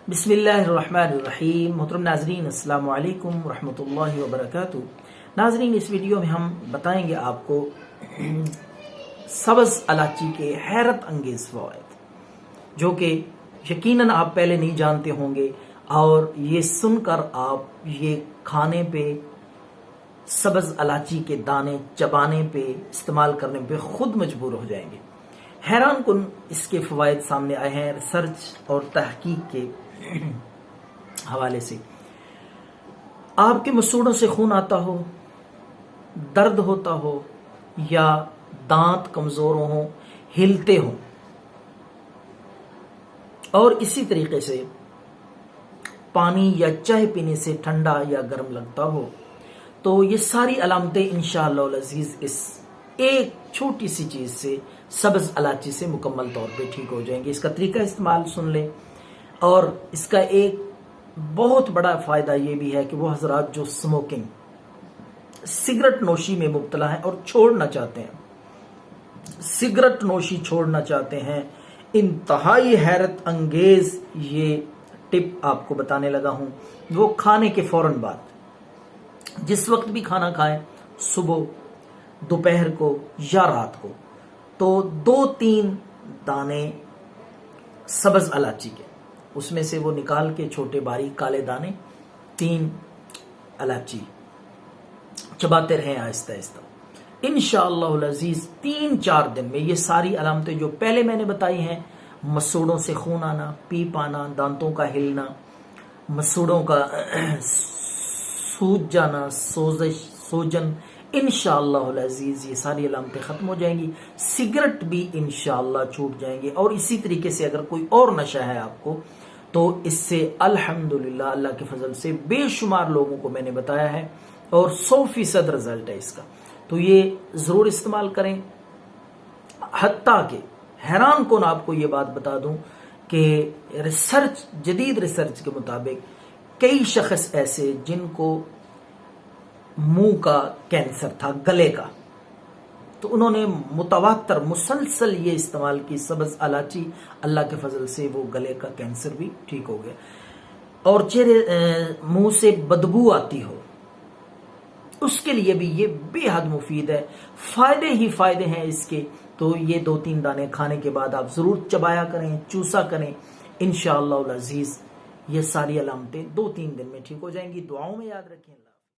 बिस्मिल्लाहिर्रहमानिर्रहीम। मोहतरम नाजरीन, अस्सलाम वालेकुम रहमतुल्लाहि व बरकातुहू। नाजरीन, इस वीडियो में हम बताएंगे आपको सब्ज़ इलायची के हैरत अंगेज़ फ़वाइद, जो कि यकीनन आप पहले नहीं जानते होंगे, और ये सुनकर आप ये खाने पे, सब्ज़ इलायची के दाने चबाने पे, इस्तेमाल करने पे खुद मजबूर हो जाएंगे। हैरान कुन इसके फ़वाइद सामने आए हैं रिसर्च और तहकीक के हवाले से। आपके मसूड़ों से खून आता हो, दर्द होता हो, या दांत कमजोर हो, हिलते हो, और इसी तरीके से पानी या चाय पीने से ठंडा या गर्म लगता हो, तो ये सारी अलामतें इंशाअल्लाह अज़ीज़ इस एक छोटी सी चीज से, सब्ज़ इलायची से मुकम्मल तौर पे ठीक हो जाएंगे। इसका तरीका इस्तेमाल सुन लें। और इसका एक बहुत बड़ा फायदा ये भी है कि वो हजरात जो स्मोकिंग, सिगरेट नोशी में मुब्तला हैं और छोड़ना चाहते हैं, सिगरेट नोशी छोड़ना चाहते हैं, इंतहाई हैरत अंगेज ये टिप आपको बताने लगा हूं। वो खाने के फौरन बाद, जिस वक्त भी खाना खाएं, सुबह, दोपहर को या रात को, तो 2-3 दाने सब्ज़ इलायची के, उसमें से वो निकाल के छोटे बारीक काले दाने 3 इलायची चबाते रहें आहिस्ता आहिस्ता। इंशाअल्लाह अज़ीज़ 3-4 दिन में ये सारी अलामतें जो पहले मैंने बताई हैं, मसूड़ों से खून आना, पीप आना, दांतों का हिलना, मसूड़ों का सूज जाना, सोजन, इंशाअल्लाह अज़ीज़ ये सारी अलामतें ख़त्म हो जाएंगी। सिगरेट भी इंशाअल्लाह छूट जाएंगे। और इसी तरीके से अगर कोई और नशा है आपको, तो इससे अल्हम्दुलिल्लाह अल्लाह के फजल से बेशुमार लोगों को मैंने बताया है, और 100% रिजल्ट है इसका। तो ये ज़रूर इस्तेमाल करें। हत्ता के हैरान कौन आपको ये बात बता दूं कि जदीद रिसर्च के मुताबिक कई शख्स ऐसे जिनको मुंह का कैंसर था, गले का, तो उन्होंने मुतवातर मुसलसल ये इस्तेमाल की सब्ज़ इलायची, अल्लाह के फजल से वो गले का कैंसर भी ठीक हो गया। और चेहरे मुंह से बदबू आती हो, उसके लिए भी ये बेहद मुफीद है। फायदे ही फायदे हैं इसके। तो ये 2-3 दाने खाने के बाद आप जरूर चबाया करें, चूसा करें। इंशाअल्लाह अज़ीज़ ये सारी अलामतें 2-3 दिन में ठीक हो जाएंगी। दुआओं में याद रखें।